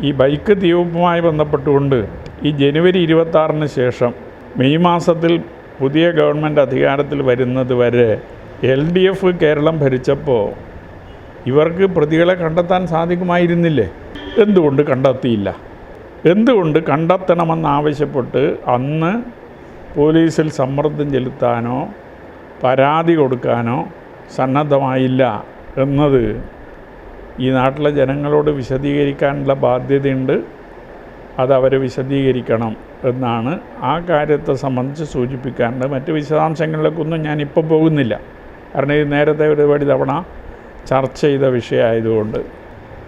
ഈ ബൈക്ക് തീവെപ്പുമായി ബന്ധപ്പെട്ടുകൊണ്ട് ഈ ജനുവരി 26-ന് ശേഷം മെയ് മാസത്തിൽ പുതിയ ഗവൺമെൻറ് അധികാരത്തിൽ വരുന്നത് വരെ LDF കേരളം ഭരിച്ചപ്പോൾ ഇവർക്ക് പ്രതികളെ കണ്ടെത്താൻ സാധിക്കുമായിരുന്നില്ലേ? എന്തുകൊണ്ട് കണ്ടെത്തിയില്ല? എന്തുകൊണ്ട് കണ്ടെത്തണമെന്നാവശ്യപ്പെട്ട് അന്ന് പോലീസിൽ സമ്മർദ്ദം ചെലുത്താനോ പരാതി കൊടുക്കാനോ സന്നദ്ധമായില്ല എന്നത് ഈ നാട്ടിലെ ജനങ്ങളോട് വിശദീകരിക്കാനുള്ള ബാധ്യതയുണ്ട്. അതവർ വിശദീകരിക്കണം എന്നാണ് ആ കാര്യത്തെ സംബന്ധിച്ച് സൂചിപ്പിക്കാറുണ്ട്. മറ്റ് വിശദാംശങ്ങളിലേക്കൊന്നും ഞാനിപ്പോൾ പോകുന്നില്ല. കാരണം ഇത് നേരത്തെ ഒരുപാട് തവണ ചർച്ച ചെയ്ത വിഷയമായതുകൊണ്ട്.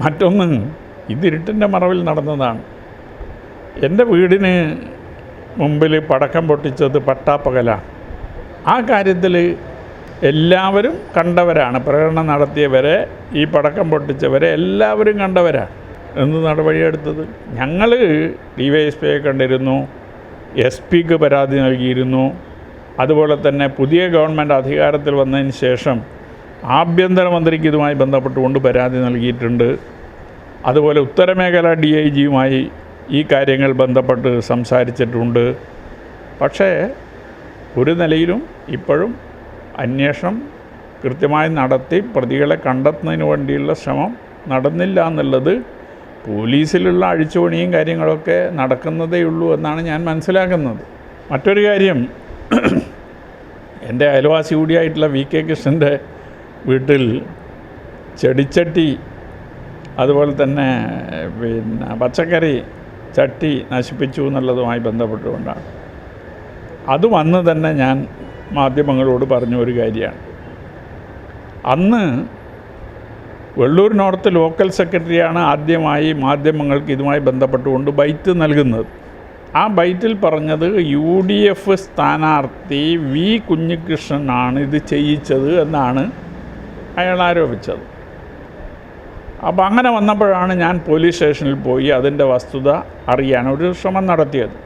മറ്റൊന്ന്, ഇതിരുട്ടിൻ്റെ മറവിൽ നടന്നതാണ്. എൻ്റെ വീടിന് മുമ്പിൽ പടക്കം പൊട്ടിച്ചത് പട്ടാപ്പകലാണ്. ആ കാര്യത്തിൽ എല്ലാവരും കണ്ടവരാണ്. പ്രകടനം നടത്തിയവരെ, ഈ പടക്കം പൊട്ടിച്ചവരെ എല്ലാവരും കണ്ടവരാണ്. എന്ത് നടപടിയെടുത്തത്? ഞങ്ങൾ DYSPയെ കണ്ടിരുന്നു, SP-ക്ക് പരാതി നൽകിയിരുന്നു. അതുപോലെ തന്നെ പുതിയ ഗവൺമെൻറ് അധികാരത്തിൽ വന്നതിന് ശേഷം ആഭ്യന്തരമന്ത്രിക്ക് ഇതുമായി ബന്ധപ്പെട്ടുകൊണ്ട് പരാതി നൽകിയിട്ടുണ്ട്. അതുപോലെ ഉത്തരമേഖല DIG-യുമായി ഈ കാര്യങ്ങൾ ബന്ധപ്പെട്ട് സംസാരിച്ചിട്ടുണ്ട്. പക്ഷേ ഒരു നിലയിലും ഇപ്പോഴും അന്വേഷണം കൃത്യമായി നടത്തി പ്രതികളെ കണ്ടെത്തുന്നതിന് വേണ്ടിയുള്ള ശ്രമം നടന്നില്ല എന്നുള്ളത് പോലീസിലുള്ള അഴിച്ചുപണിയും കാര്യങ്ങളൊക്കെ നടക്കുന്നതേ ഉള്ളൂ എന്നാണ് ഞാൻ മനസ്സിലാക്കുന്നത്. മറ്റൊരു കാര്യം, എൻ്റെ അയൽവാസി കൂടിയായിട്ടുള്ള VK കൃഷ്ണൻ്റെ വീട്ടിൽ ചെടിച്ചട്ടി, അതുപോലെ തന്നെ പച്ചക്കറി ചട്ടി നശിപ്പിച്ചു എന്നുള്ളതുമായി ബന്ധപ്പെട്ടുകൊണ്ടാണ്. അതും അന്ന് തന്നെ ഞാൻ മാധ്യമങ്ങളോട് പറഞ്ഞ ഒരു കാര്യമാണ്. അന്ന് വെള്ളൂർ നോർത്ത് ലോക്കൽ സെക്രട്ടറിയാണ് ആദ്യമായി മാധ്യമങ്ങൾക്ക് ഇതുമായി ബന്ധപ്പെട്ടുകൊണ്ട് ബൈറ്റ് നൽകുന്നത്. ആ ബൈറ്റിൽ പറഞ്ഞത് UDF സ്ഥാനാർത്ഥി V കുഞ്ഞികൃഷ്ണനാണ് ഇത് ചെയ്യിച്ചത് എന്നാണ് അയാൾ ആരോപിച്ചത്. അപ്പോൾ അങ്ങനെ വന്നപ്പോഴാണ് ഞാൻ പോലീസ് സ്റ്റേഷനിൽ പോയി അതിൻ്റെ വസ്തുത അറിയാൻ ഒരു ശ്രമം നടത്തിയത്.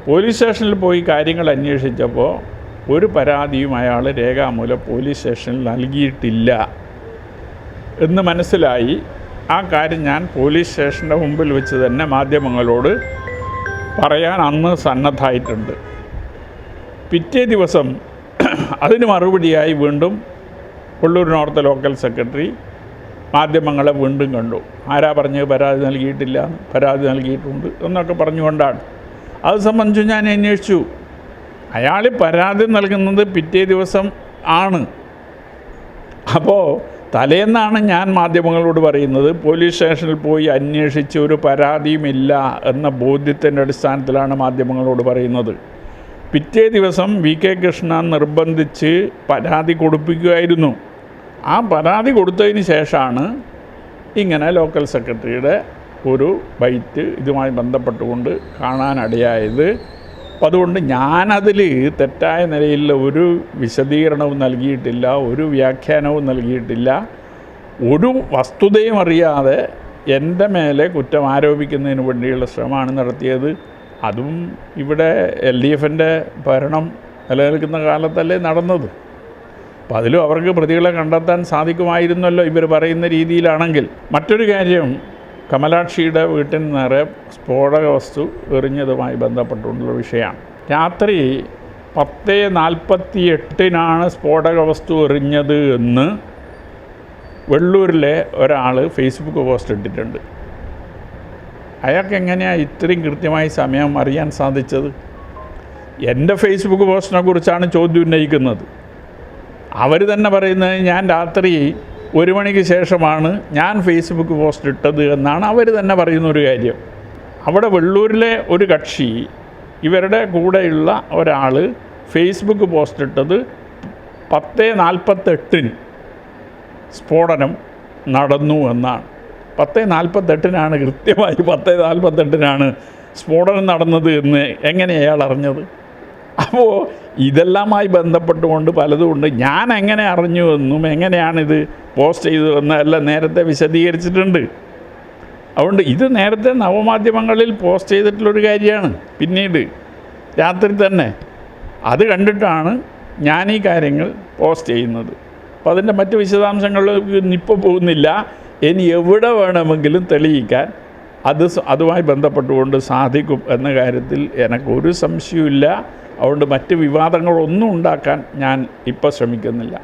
പോലീസ് സ്റ്റേഷനിൽ പോയി കാര്യങ്ങൾ അന്വേഷിച്ചപ്പോൾ ഒരു പരാതിയും അയാൾ രേഖാമൂലം പോലീസ് സ്റ്റേഷനിൽ നൽകിയിട്ടില്ല എന്ന് മനസ്സിലായി. ആ കാര്യം ഞാൻ പോലീസ് സ്റ്റേഷൻ്റെ മുമ്പിൽ വെച്ച് തന്നെ മാധ്യമങ്ങളോട് പറയാൻ അന്ന് സന്നദ്ധമായിട്ടുണ്ട്. പിറ്റേ ദിവസം അതിന് മറുപടിയായി വീണ്ടും വെള്ളൂർ നോർത്ത് ലോക്കൽ സെക്രട്ടറി മാധ്യമങ്ങളെ വീണ്ടും കണ്ടു. ആരാ പറഞ്ഞത് പരാതി നൽകിയിട്ടില്ല, പരാതി നൽകിയിട്ടുണ്ട് എന്നൊക്കെ പറഞ്ഞുകൊണ്ടാണ്. അത് സംബന്ധിച്ച് ഞാൻ അന്വേഷിച്ചു. അയാൾ പരാതി നൽകുന്നത് പിറ്റേ ദിവസം ആണ്. അപ്പോൾ തലേന്നാണ് ഞാൻ മാധ്യമങ്ങളോട് പറയുന്നത് പോലീസ് സ്റ്റേഷനിൽ പോയി അന്വേഷിച്ച് ഒരു പരാതിയുമില്ല എന്ന ബോധ്യത്തിൻ്റെ അടിസ്ഥാനത്തിലാണ് മാധ്യമങ്ങളോട് പറയുന്നത്. പിറ്റേ ദിവസം VK കൃഷ്ണൻ നിർബന്ധിച്ച് പരാതി കൊടുപ്പിക്കുകയായിരുന്നു. ആ പരാതി കൊടുത്തതിന് ശേഷമാണ് ഇങ്ങനെ ലോക്കൽ സെക്രട്ടറിയുടെ ഒരു ബൈറ്റ് ഇതുമായി ബന്ധപ്പെട്ടുകൊണ്ട് കാണാനിടയായത്. അപ്പോൾ അതുകൊണ്ട് ഞാനതിൽ തെറ്റായ നിലയിലുള്ള ഒരു വിശദീകരണവും നൽകിയിട്ടില്ല, ഒരു വ്യാഖ്യാനവും നൽകിയിട്ടില്ല. ഒരു വസ്തുതയും അറിയാതെ എൻ്റെ മേലെ കുറ്റം ആരോപിക്കുന്നതിന് വേണ്ടിയുള്ള ശ്രമമാണ് നടത്തിയത്. അതും ഇവിടെ LDFൻ്റെ ഭരണം നിലനിൽക്കുന്ന കാലത്തല്ലേ നടന്നത്. അപ്പോൾ അതിലും അവർക്ക് പ്രതികളെ കണ്ടെത്താൻ സാധിക്കുമായിരുന്നല്ലോ ഇവർ പറയുന്ന രീതിയിലാണെങ്കിൽ. മറ്റൊരു കാര്യം, കമലാക്ഷിയുടെ വീട്ടിൽ നേരെ സ്ഫോടക വസ്തു എറിഞ്ഞതുമായി ബന്ധപ്പെട്ടുള്ള വിഷയമാണ്. രാത്രി 10:48 സ്ഫോടക വസ്തു എറിഞ്ഞത് എന്ന് വെള്ളൂരിലെ ഒരാൾ ഫേസ്ബുക്ക് പോസ്റ്റ് ഇട്ടിട്ടുണ്ട്. അയാൾക്ക് എങ്ങനെയാണ് ഇത്രയും കൃത്യമായി സമയം അറിയാൻ സാധിച്ചത്? എൻ്റെ ഫേസ്ബുക്ക് പോസ്റ്റിനെ കുറിച്ചാണ് ചോദ്യം ഉന്നയിക്കുന്നത്. അവർ തന്നെ പറയുന്നത് ഞാൻ രാത്രി 1 മണിക്ക് ശേഷമാണ് ഞാൻ ഫേസ്ബുക്ക് പോസ്റ്റ് ഇട്ടത് എന്നാണ് അവർ തന്നെ പറയുന്നൊരു കാര്യം. അവിടെ വെള്ളൂരിലെ ഒരു കക്ഷി, ഇവരുടെ കൂടെയുള്ള ഒരാൾ ഫേസ്ബുക്ക് പോസ്റ്റ് ഇട്ടത് 10:48 സ്ഫോടനം നടന്നു എന്നാണ്. 10:48 കൃത്യമായി 10:48 സ്ഫോടനം നടന്നത് എന്ന് എങ്ങനെ അയാൾ അറിഞ്ഞത്? അപ്പോൾ ഇതെല്ലാമായി ബന്ധപ്പെട്ടുകൊണ്ട് പലതുമുണ്ട്. ഞാൻ എങ്ങനെ അറിഞ്ഞു എന്നും എങ്ങനെയാണിത് പോസ്റ്റ് ചെയ്തതെന്നും എല്ലാം നേരത്തെ വിശദീകരിച്ചിട്ടുണ്ട്. അതുകൊണ്ട് ഇത് നേരത്തെ നവമാധ്യമങ്ങളിൽ പോസ്റ്റ് ചെയ്തിട്ടുള്ളൊരു കാര്യമാണ്. പിന്നീട് രാത്രി തന്നെ അത് കണ്ടിട്ടാണ് ഞാൻ ഈ കാര്യങ്ങൾ പോസ്റ്റ് ചെയ്യുന്നത്. അപ്പോൾ അതിൻ്റെ മറ്റ് വിശദാംശങ്ങളിലേക്ക് ഇപ്പോൾ പോകുന്നില്ല. ഇനി എവിടെ വേണമെങ്കിലും തെളിയിക്കാൻ അതുമായി ബന്ധപ്പെട്ടുകൊണ്ട് സാധിക്കും എന്ന കാര്യത്തിൽ എനിക്കൊരു സംശയവുമില്ല. അതുകൊണ്ട് മറ്റ് വിവാദങ്ങളൊന്നും ഉണ്ടാക്കാൻ ഞാൻ ഇപ്പോൾ ശ്രമിക്കുന്നില്ല.